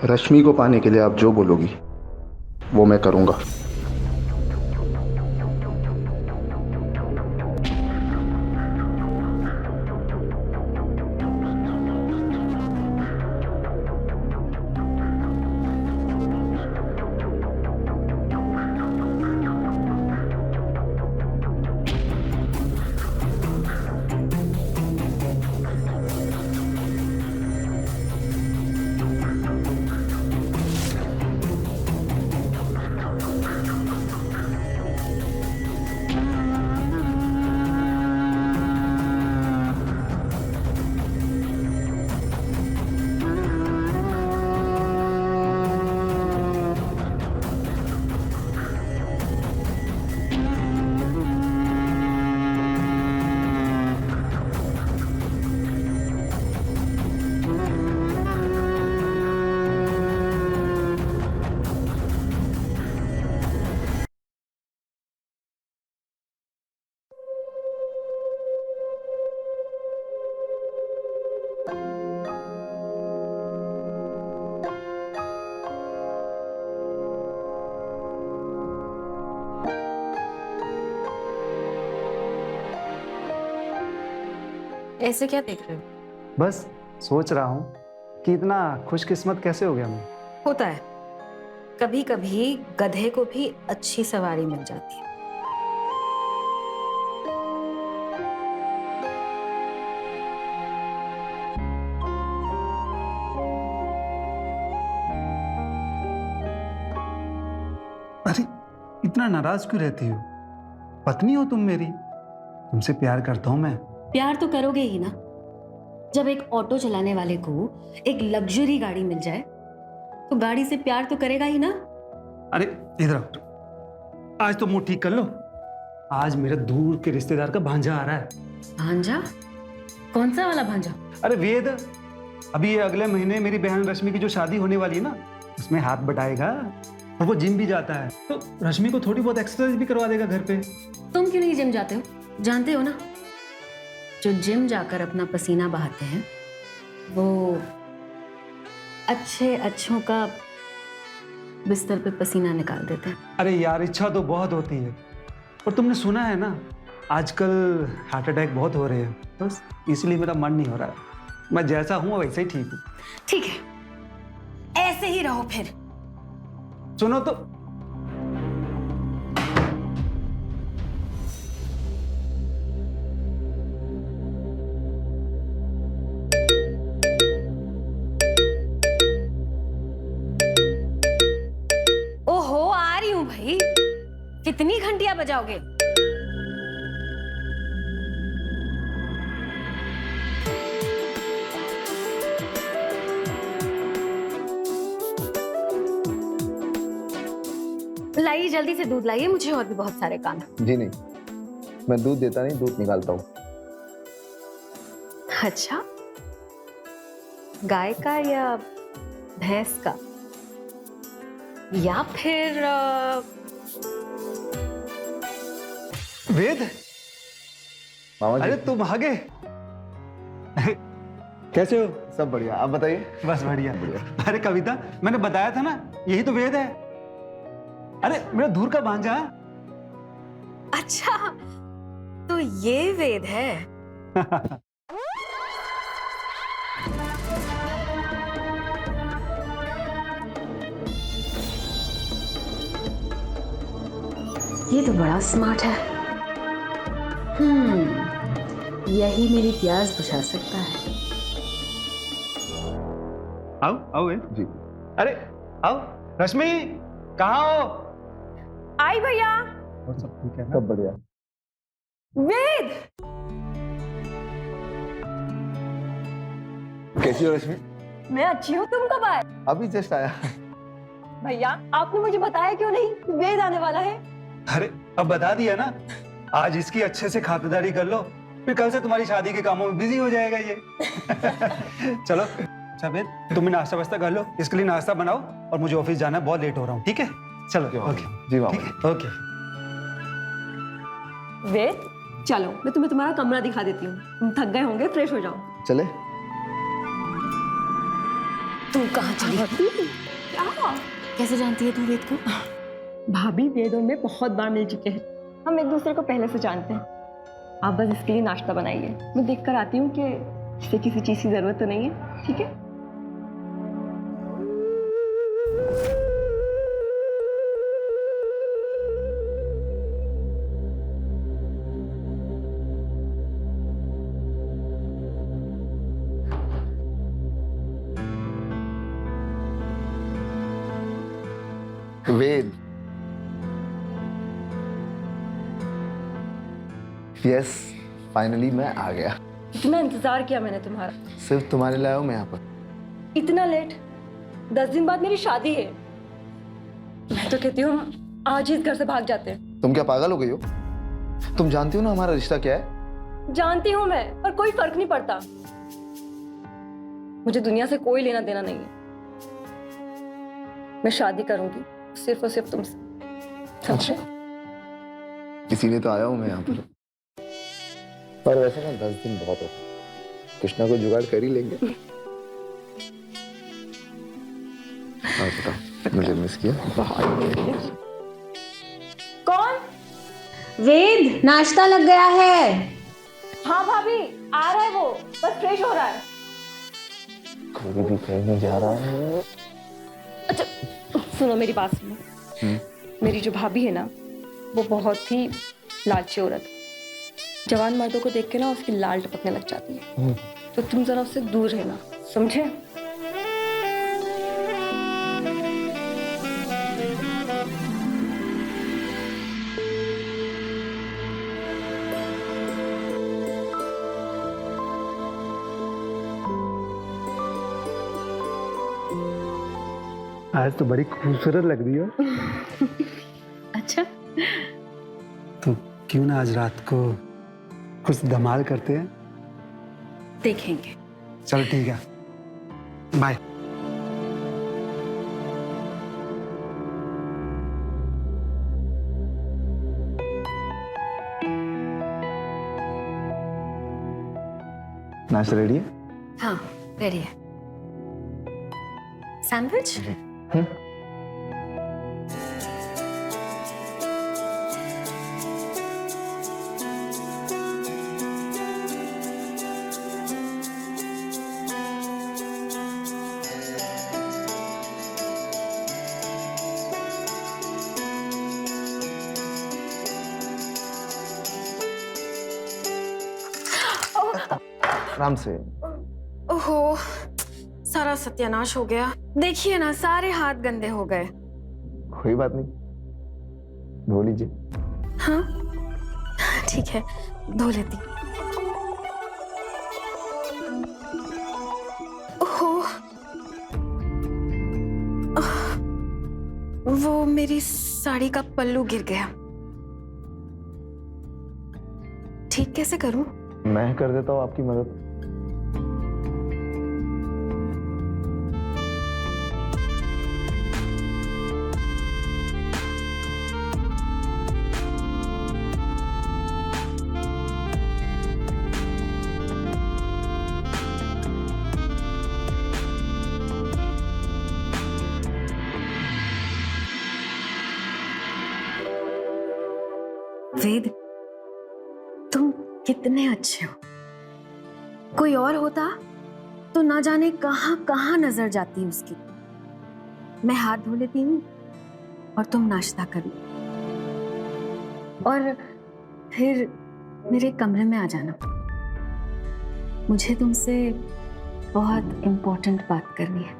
रश्मि को पाने के लिए आप जो बोलोगी वो मैं करूंगा। ऐसे क्या देख रहे हो? बस सोच रहा हूँ कि इतना खुशकिस्मत कैसे हो गया मैं। होता है, कभी कभी गधे को भी अच्छी सवारी मिल जाती है। अरे इतना नाराज क्यों रहती हो? पत्नी हो तुम मेरी, तुमसे प्यार करता हूँ मैं। प्यार तो करोगे ही ना। जब एक ऑटो चलाने वाले को एक लग्जरी गाड़ी मिल जाए तो गाड़ी से प्यार तो करेगा ही ना। अरे इधर आओ, आज तो मुंह ठीक कर लो। आज मेरे दूर के रिश्तेदार का भांजा आ रहा है। भांजा? कौन सा वाला भांजा? अरे वेद, अभी ये अगले महीने मेरी बहन रश्मि की जो शादी होने वाली है ना, उसमें हाथ बटाएगा और वो जिम भी जाता है, तो रश्मि को थोड़ी बहुत एक्सरसाइज भी करवा देगा घर पे। तुम क्यों नहीं जिम जाते हो? जानते हो ना, जो जिम जाकर अपना पसीना बहाते हैं वो अच्छे अच्छों का बिस्तर पे पसीना निकाल देते हैं। अरे यार, इच्छा तो बहुत होती है, और तुमने सुना है ना आजकल हार्ट अटैक बहुत हो रहे हैं, बस इसलिए मेरा मन नहीं हो रहा है। मैं जैसा हूँ वैसे ही ठीक हूँ। ठीक है, ऐसे ही रहो फिर। सुनो तो, ओहो, आ रही हूँ भाई। कितनी घंटियां बजाओगे? लाइए, जल्दी से दूध लाइए, मुझे और भी बहुत सारे काम हैं। जी नहीं, मैं दूध देता नहीं, दूध निकालता हूँ। अच्छा, गाय का या भैंस का, या फिर वेद, मामा जी, अरे तुम आ गए। कैसे हो? सब बढ़िया, आप बताइए। बस बढ़िया। बढ़िया। अरे कविता, मैंने बताया था ना, यही तो वेद है। अरे मेरा दूर का भांजा। अच्छा, तो ये वेद है। ये तो बड़ा स्मार्ट है। यही मेरी प्यास बुझा सकता है। आओ आओ वेद। जी। अरे आओ रश्मि, कहाँ हो? आई भैया। और सब ठीक है ना? सब बढ़िया। वेद, कैसी हो रश्मि? मैं अच्छी हूँ, तुम कब आए? अभी जस्ट आया। भैया, आपने मुझे बताया क्यों नहीं? वेद आने वाला है। अरे अब बता दिया ना, आज इसकी अच्छे से खातिरदारी कर लो, फिर कल से तुम्हारी शादी के कामों में बिजी हो जाएगा ये। चलो अच्छा वेद, तुम भी नाश्ता वास्ता कर लो, इसके लिए नाश्ता बनाओ, और मुझे ऑफिस जाना है, बहुत लेट हो रहा हूँ। ठीक है? चलो ओके। जी मामा। ठीक है, ओके। वेद, चलो मैं तुम्हें तुम्हारा कमरा दिखा देती हूँ। तुम थक गए होंगे, फ्रेश हो जाओ। चले। तू कहाँ चली? क्या? कैसे जानती है तू वेद को? भाभी वेद और मैं बहुत बार मिल चुके हैं, हम एक दूसरे को पहले से जानते हैं। आप बस इसके लिए नाश्ता बनाइए, मैं देख कर आती हूँ कि इसे किसी चीज की जरूरत तो नहीं है, ठीक है? वेद, यस फाइनली मैं आ गया। इतना इंतजार किया मैंने तुम्हारा। सिर्फ तुम्हारे लिए आया हूं मैं यहाँ पर। इतना लेट? 10 दिन बाद मेरी शादी है। मैं तो कहती हूँ आज ही इस घर से भाग जाते हैं। तुम क्या पागल हो गई हो? तुम जानती हो ना हमारा रिश्ता क्या है? जानती हूँ मैं, पर कोई फर्क नहीं पड़ता। मुझे दुनिया से कोई लेना देना नहीं है। मैं शादी करूंगी सिर्फ और सिर्फ तुमसे। अच्छा, इसीलिए तो आया हूं मैं यहाँ पर वैसे ना 10 दिन बहुत हो गए, कुछ ना कुछ जुगाड़ कर ही लेंगे। हाँ बताओ, मुझे मिस किया? कौन? वेद, नाश्ता लग गया है। हाँ भाभी, आ रहा है वो, बस फ्रेश हो रहा है। कोई भी कहीं नहीं जा रहा है। अच्छा सुनो, मेरी बात सुनो। मेरी जो भाभी है ना, वो बहुत ही लालची औरत है। जवान मर्दों को देख के ना उसकी लाल टपकने लग जाती है। तो तुम जरा उससे दूर रहना, समझे? आज तो बड़ी खूबसूरत लग रही हो। अच्छा, तो क्यों ना आज रात को कुछ धमाल करते हैं? देखेंगे। चलो ठीक है, बाय। नाश्ता रेडी है? हाँ रेडी है। सैंडविच? आराम से। ओहो, सारा सत्यानाश हो गया। देखिए ना, सारे हाथ गंदे हो गए। कोई बात नहीं, धो लीजिए। हाँ ठीक है, धो लेती। ओहो, वो मेरी साड़ी का पल्लू गिर गया। ठीक कैसे करूं? मैं कर देता हूँ आपकी मदद। वेद, तुम कितने अच्छे हो। कोई और होता तो ना जाने कहां कहां नजर जाती उसकी। मैं हाथ धो लेती हूँ और तुम नाश्ता कर लो, और फिर मेरे कमरे में आ जाना। मुझे तुमसे बहुत इंपॉर्टेंट बात करनी है।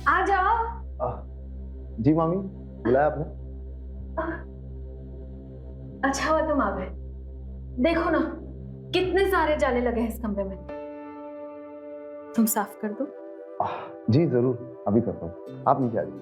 आ जाओ। जी मामी, बुलाया आपने? अच्छा हुआ तुम आ गए। देखो ना, कितने सारे जाले लगे हैं इस कमरे में। तुम साफ कर दो। जी जरूर, अभी करता हूँ। आप नीचे आ जाइए।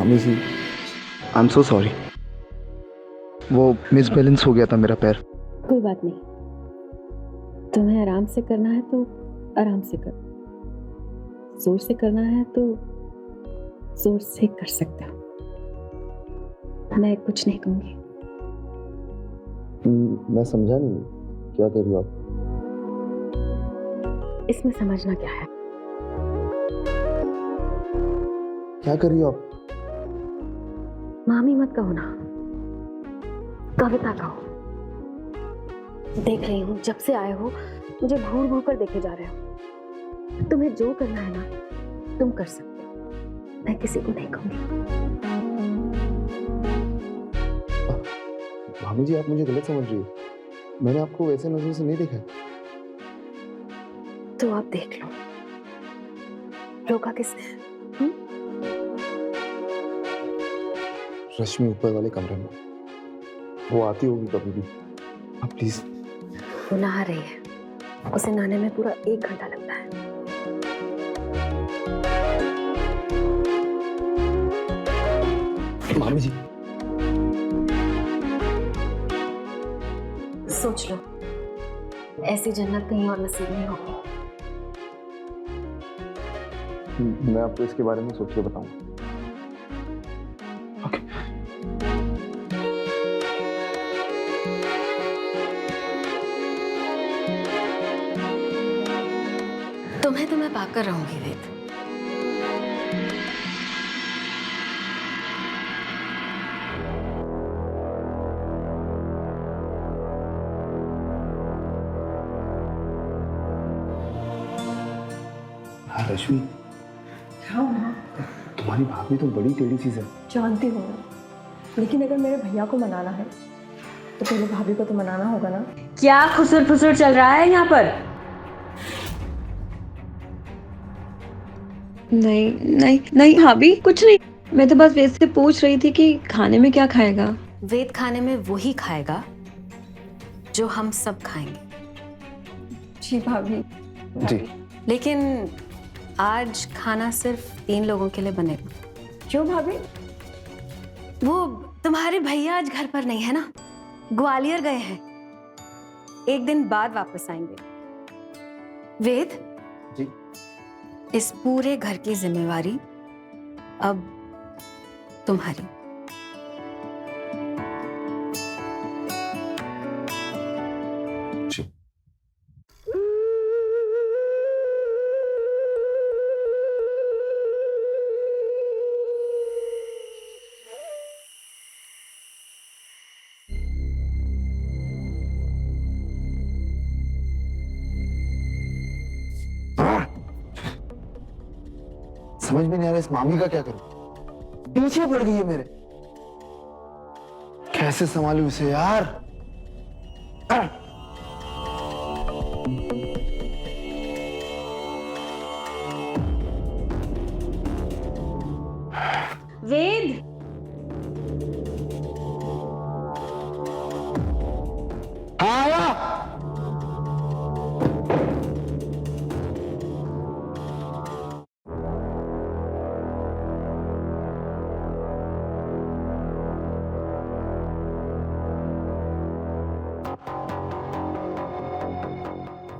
मामी जी, आई एम सो सॉरी। वो मिसबैलेंस हो गया था मेरा पैर। कोई बात नहीं, तुम्हें आराम से करना है तो आराम से करो, जोर से करना है तो जोर से कर सकते हो। मैं कुछ नहीं कहूंगी। मैं समझा नहीं, क्या कह रही हो आप? इसमें समझना क्या है? क्या कर रही हो आप? मामी मत कहो ना, कविता कहो। देख रही हूँ जब से आए हो मुझे घूर घूर कर देखे जा रहे हो। तुम्हें जो करना है ना तुम कर सकते हो, मैं किसी को नहीं कहूंगी। मामी जी, आप मुझे गलत समझ रही हो। मैंने आपको वैसे नजरों से नहीं देखा। तो आप देख लो, रोका किसने? रश्मि ऊपर वाले कमरे में, वो आती होगी कभी भी। आप प्लीज। वो नहा रही है, उसे नहाने में पूरा 1 घंटा लगता है। मामी जी, सोच लो, ऐसी जन्नत कहीं और नसीब नहीं होगी। मैं आपको इसके बारे में सोच के बताऊंगा। ओके। तुम्हें तो मैं पाकर रहूंगी वेद। हाँ रश्मि, तुम्हारी भाभी तो बड़ी टेढ़ी चीज है। जानती हूँ, लेकिन अगर मेरे भैया को मनाना है तो पहले भाभी को तो मनाना होगा ना। क्या खुसुर फुसुर चल रहा है यहाँ पर? नहीं नहीं नहीं भाभी, कुछ नहीं। मैं तो बस वैसे पूछ रही थी कि खाने में क्या खाएगा। वेद खाने में वही खाएगा जो हम सब खाएंगे। जी भाभी। जी। लेकिन आज खाना सिर्फ 3 लोगों के लिए बनेगा। क्यों भाभी? वो तुम्हारे भैया आज घर पर नहीं है ना, ग्वालियर गए हैं, 1 दिन बाद वापस आएंगे। वेद जी। इस पूरे घर की जिम्मेवारी अब तुम्हारी। जी। समझ में नहीं आ रहा इस मामी का क्या करूं। पीछे पड़ गई है मेरे, कैसे संभालूं इसे यार। वेद, आया।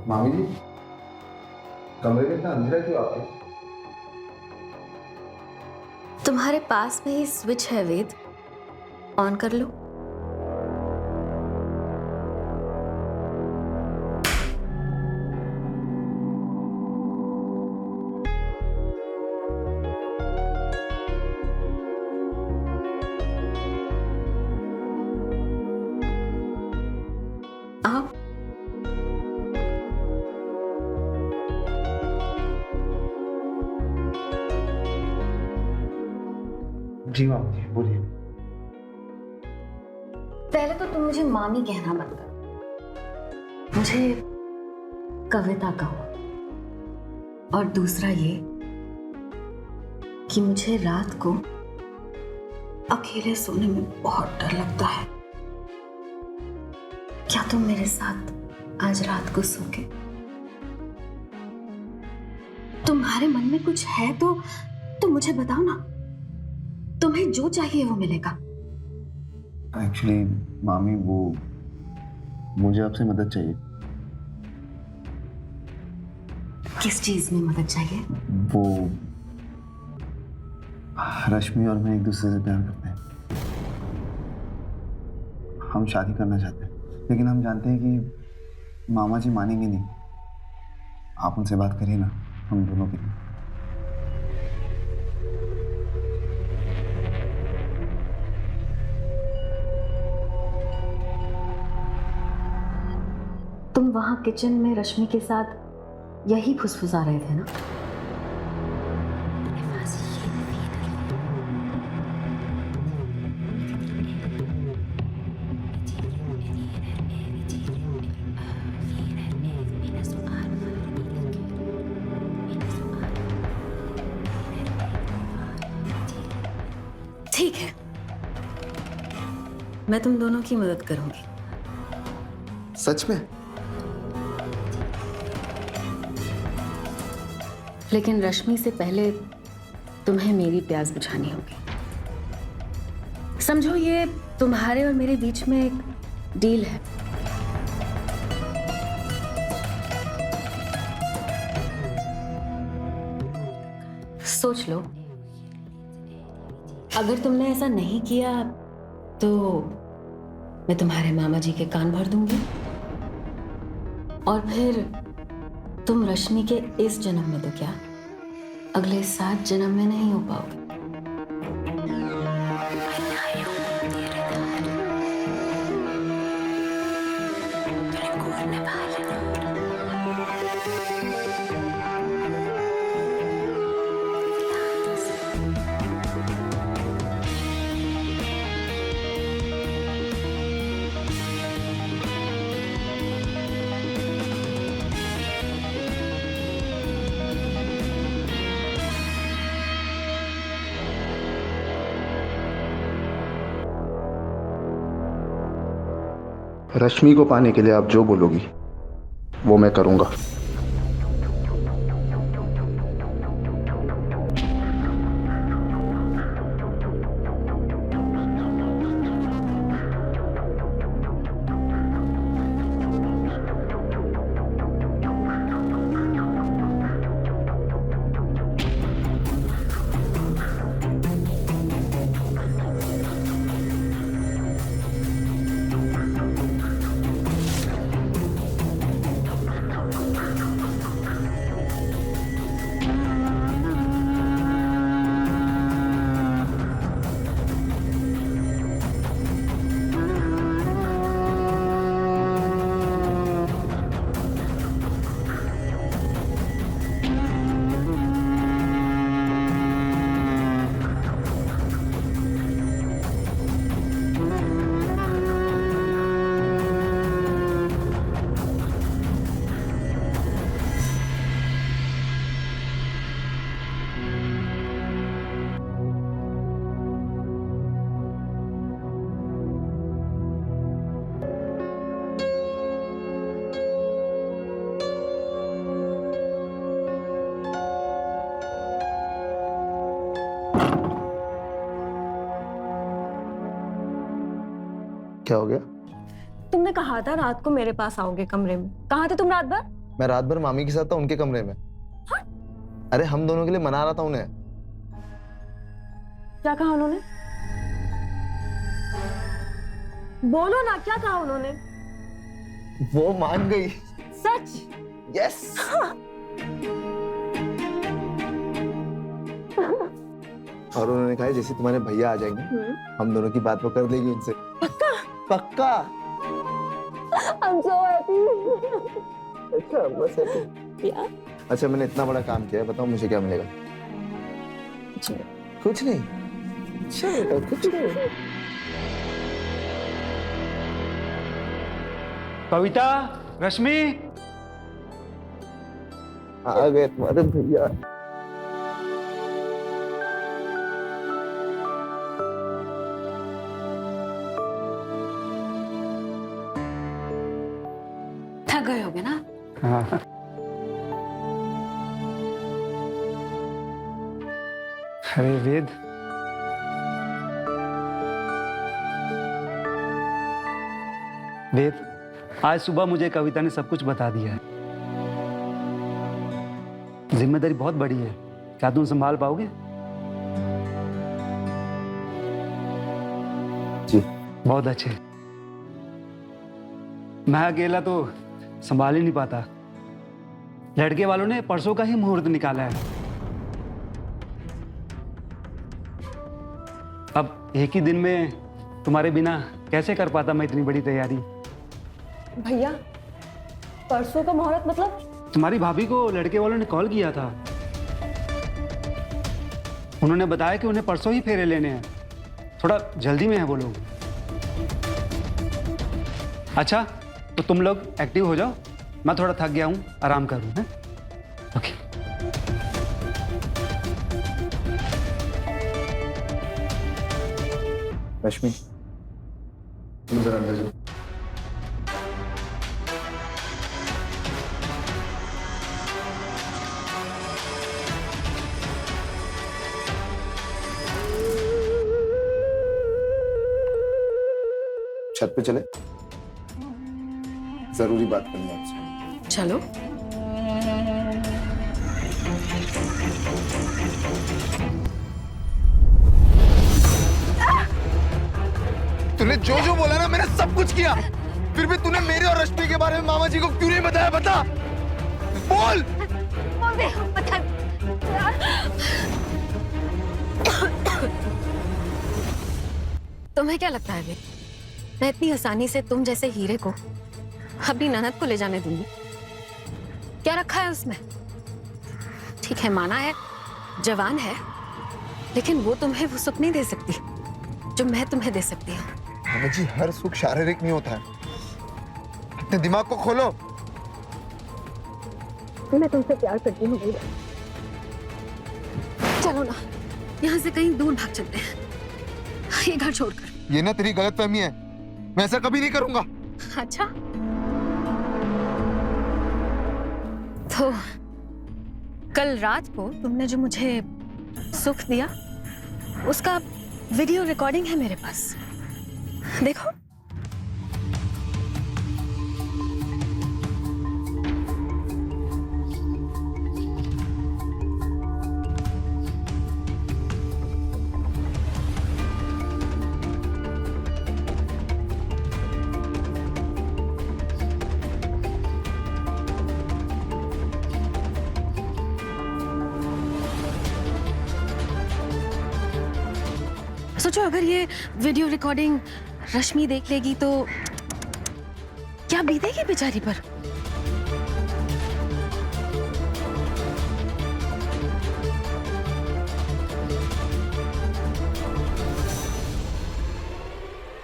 मामी जी, कमरे में इतना अंधेरा क्यों आपके? तुम्हारे पास में ही स्विच है वेद, ऑन कर लो। आओ। जी मामी जी, बोलिए। पहले तो तुम मुझे मामी कहना मत करो, मुझे कविता कहो। और दूसरा ये कि मुझे रात को अकेले सोने में बहुत डर लगता है। क्या तुम मेरे साथ आज रात को सोओगे? तुम्हारे मन में कुछ है तो मुझे बताओ ना। तुम्हें जो चाहिए वो मिलेगा। एक्चुअली मामी, वो मुझे आपसे मदद चाहिए। किस चीज में मदद चाहिए? वो रश्मि और मैं एक दूसरे से प्यार करते हैं। हम शादी करना चाहते हैं, लेकिन हम जानते हैं कि मामा जी मानेंगे नहीं। आप उनसे बात करिए ना, हम दोनों के लिए। तुम वहां किचन में रश्मि के साथ यही फुसफुसा रहे थे ना? ठीक है, मैं तुम दोनों की मदद करूंगी। सच में? लेकिन रश्मि से पहले तुम्हें मेरी प्यास बुझानी होगी। समझो ये तुम्हारे और मेरे बीच में एक डील है। सोच लो, अगर तुमने ऐसा नहीं किया तो मैं तुम्हारे मामा जी के कान भर दूंगी, और फिर तुम रश्मि के इस जन्म में तो क्या, अगले 7 जन्म में नहीं हो पाओगे। रश्मि को पाने के लिए आप जो बोलोगी वो मैं करूंगा। क्या हो गया? तुमने कहा था रात को मेरे पास आओगे कमरे में। कहाँ थे तुम रात भर? मैं रात भर मामी के साथ था, उनके कमरे में। अरे हम दोनों के लिए मना रहा था उन्हें। क्या कहा उन्होंने? बोलो ना, क्या कहा उन्होंने? वो मान गई। सच? यस। और उन्होंने कहा जैसे तुम्हारे भैया आ जाएंगे हम दोनों की बात वो कर देगी उनसे। पक्का? पक्का। I'm so happy. अच्छा बस है। या? अच्छा मैंने इतना बड़ा काम किया है, बताओ मुझे क्या मिलेगा? कुछ नहीं। अच्छा बेटा कुछ नहीं। कविता, रश्मि, आ गए तुम्हारे भैया। थक गए होगे ना? हाँ। अरे वेद, वेद, आज सुबह मुझे कविता ने सब कुछ बता दिया है। जिम्मेदारी बहुत बड़ी है, क्या तुम संभाल पाओगे? जी। बहुत अच्छे। मैं अकेला तो संभाल ही नहीं पाता। लड़के वालों ने परसों का ही मुहूर्त निकाला है। अब एक ही दिन में तुम्हारे बिना कैसे कर पाता मैं इतनी बड़ी तैयारी? भैया, परसों का मुहूर्त मतलब? तुम्हारी भाभी को लड़के वालों ने कॉल किया था। उन्होंने बताया कि उन्हें परसों ही फेरे लेने हैं, थोड़ा जल्दी में है वो लोग। अच्छा, तो तुम लोग एक्टिव हो जाओ, मैं थोड़ा थक गया हूँ, आराम करूँ। हैं? ओके। रश्मि, तुम जरा अंदर जाओ। छत पे चले, जरूरी बात करनी है आपसे। चलो। तूने जो जो बोला ना, मैंने सब कुछ किया, फिर भी तूने मेरे और रश्मि के बारे में मामा जी को क्यों नहीं बताया? बता, बोल। तुम्हें क्या लगता है वे, मैं इतनी आसानी से तुम जैसे हीरे को अपनी ननद को ले जाने दूंगी? क्या रखा है उसमें? ठीक है, माना है जवान है, लेकिन वो तुम्हें वो सुख नहीं दे सकती जो मैं तुम्हें दे सकती हूँ। मामा जी, हर सुख शारीरिक नहीं होता है, अपने दिमाग को खोलो। मैं तुमसे प्यार करती हूँ। चलो ना, यहाँ से कहीं दूर भाग चलते हैं, ये घर छोड़कर। ये ना तेरी गलतफहमी है, मैं ऐसा कभी नहीं करूंगा। अच्छा, तो कल रात को तुमने जो मुझे सुख दिया, उसका वीडियो रिकॉर्डिंग है मेरे पास, देखो। सोचो, अगर ये वीडियो रिकॉर्डिंग रश्मि देख लेगी तो क्या बीतेगी बेचारी पर?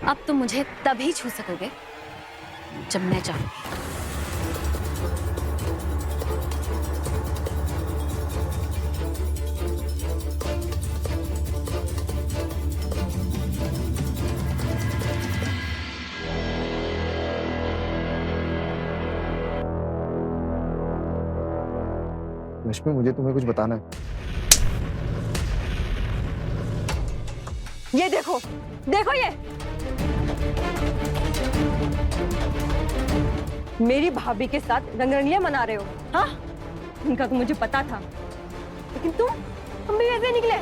अब तुम मुझे तभी छू सकोगे जब मैं चाहूंगी। रश्मि, मुझे तुम्हें कुछ बताना है। ये देखो, देखो ये मेरी भाभी के साथ रंगरलियां मना रहे हो। हाँ, इनका तो मुझे पता था, लेकिन तुम भी ऐसे निकले।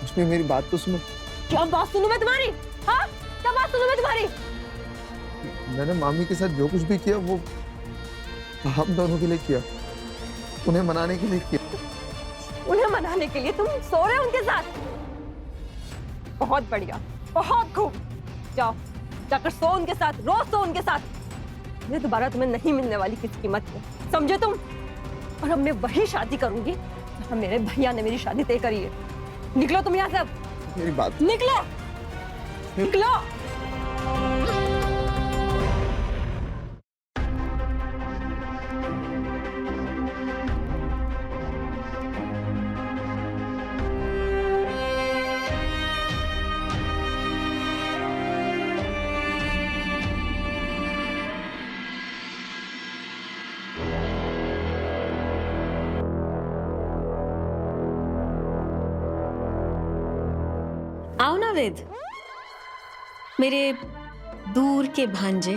रश्मि, मेरी बात तो सुनो। क्या बात सुनूं मैं तुम्हारी? हाँ, क्या बात सुनूं मैं तुम्हारी? मैंने मामी के साथ जो कुछ भी किया वो हम दोनों के लिए किया, उन्हें मनाने के लिए किया। उन्हें मनाने के लिए तुम सो रहे हो उनके साथ? बहुत बढ़िया, बहुत खूब। जाओ, जाकर सो उनके साथ, रोज सो उनके साथ। मैं दोबारा तुम्हें नहीं मिलने वाली किसी कीमत पे, समझे तुम? और अब मैं वही शादी करूंगी जहां मेरे भैया ने मेरी शादी तय करी है। निकलो तुम यहाँ से, अब मेरी बात, निकलो, निकलो। आओ ना वेद, मेरे दूर के भांजे,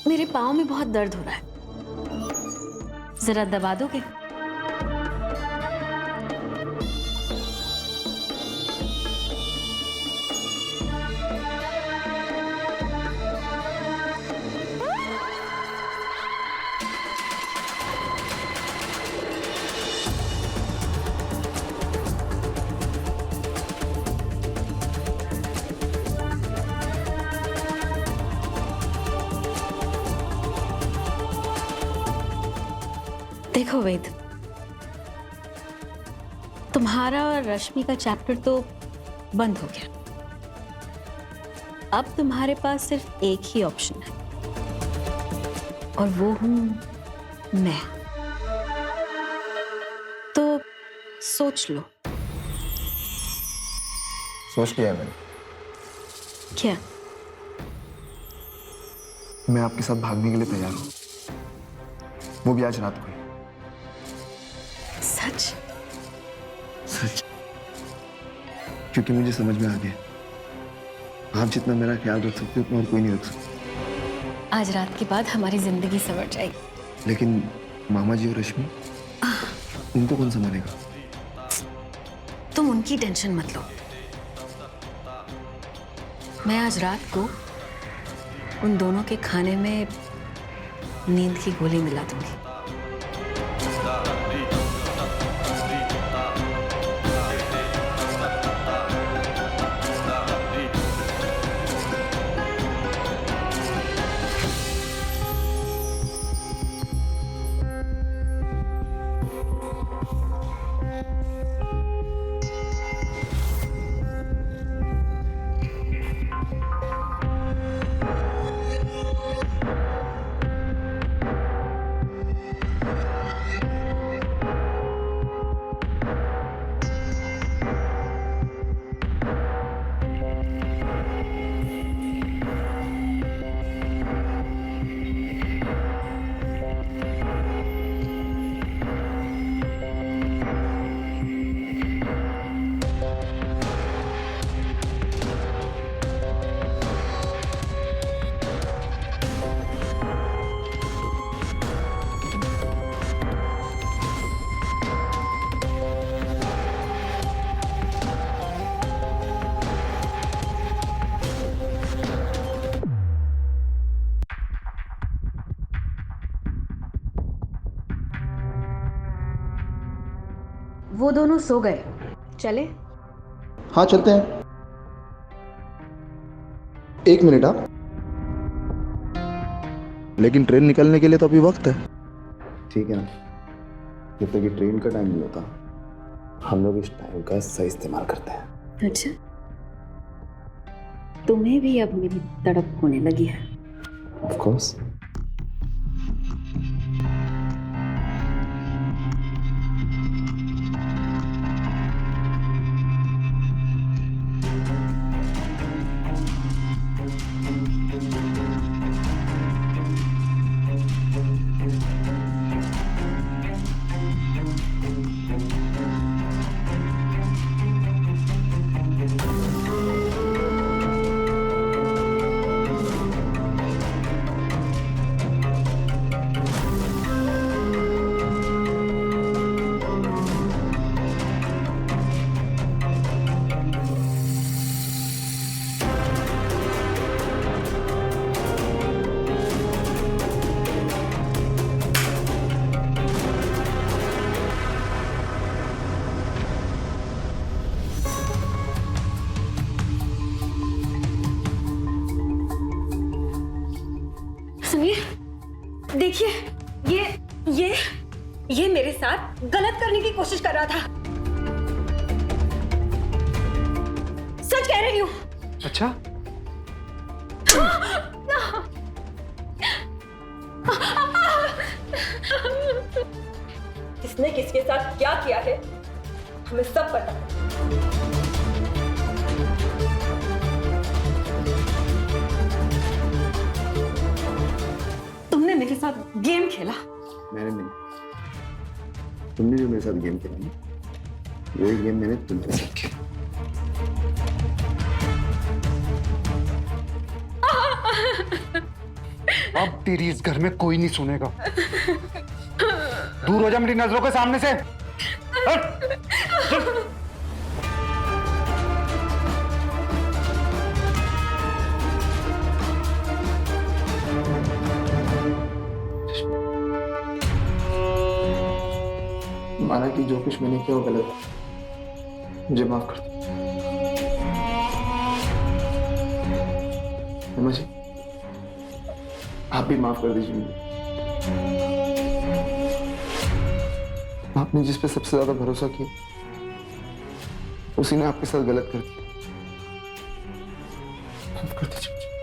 मेरे पाँव में बहुत दर्द हो रहा है, जरा दबा दोगे? देखो वेद, तुम्हारा और रश्मि का चैप्टर तो बंद हो गया। अब तुम्हारे पास सिर्फ एक ही ऑप्शन है और वो हूं मैं। तो सोच लो। सोच लिया मैंने। क्या? मैं आपके साथ भागने के लिए तैयार हूँ, वो भी आज रात को। सच? सच, क्योंकि मुझे समझ में आ गया आप जितना मेरा ख्याल रख सकते हो उतना और कोई नहीं रख सकता। आज रात के बाद हमारी जिंदगी संवर जाएगी। लेकिन मामा जी और रश्मि, उनको कौन संभालेगा? तुम उनकी टेंशन मत लो, मैं आज रात को उन दोनों के खाने में नींद की गोली मिला दूंगी। वो दोनों सो गए, चले? हाँ चलते हैं। एक मिनट आप, लेकिन ट्रेन निकलने के लिए तो अभी वक्त है। ठीक है ना, जब तक ये ट्रेन का टाइम नहीं होता हम लोग इस टाइम का सही इस्तेमाल करते हैं। अच्छा, तुम्हें भी अब मेरी तड़प होने लगी है? Of course. देखिए, ये मेरे साथ गलत करने की कोशिश कर रहा था। सच कह रही हूँ। अच्छा? किसने किसके साथ क्या किया है हमें सब पता है। तुमने मेरे साथ गेम खेला। मैंने नहीं, तुमने जो मेरे साथ गेम खेला ना, वही गेम मैंने तुमसे साथ खेला। अब तेरी इस घर में कोई नहीं सुनेगा। दूर हो जा मेरी नजरों के सामने से। हट! माना कि जो कुछ मैंने किया वो गलत है, मुझे माफ कर दो। हेमा जी, आप भी माफ कर दीजिए मुझे। आपने जिस पे सबसे ज्यादा भरोसा किया उसी ने आपके साथ गलत कर दिया। माफ कर दीजिए मुझे।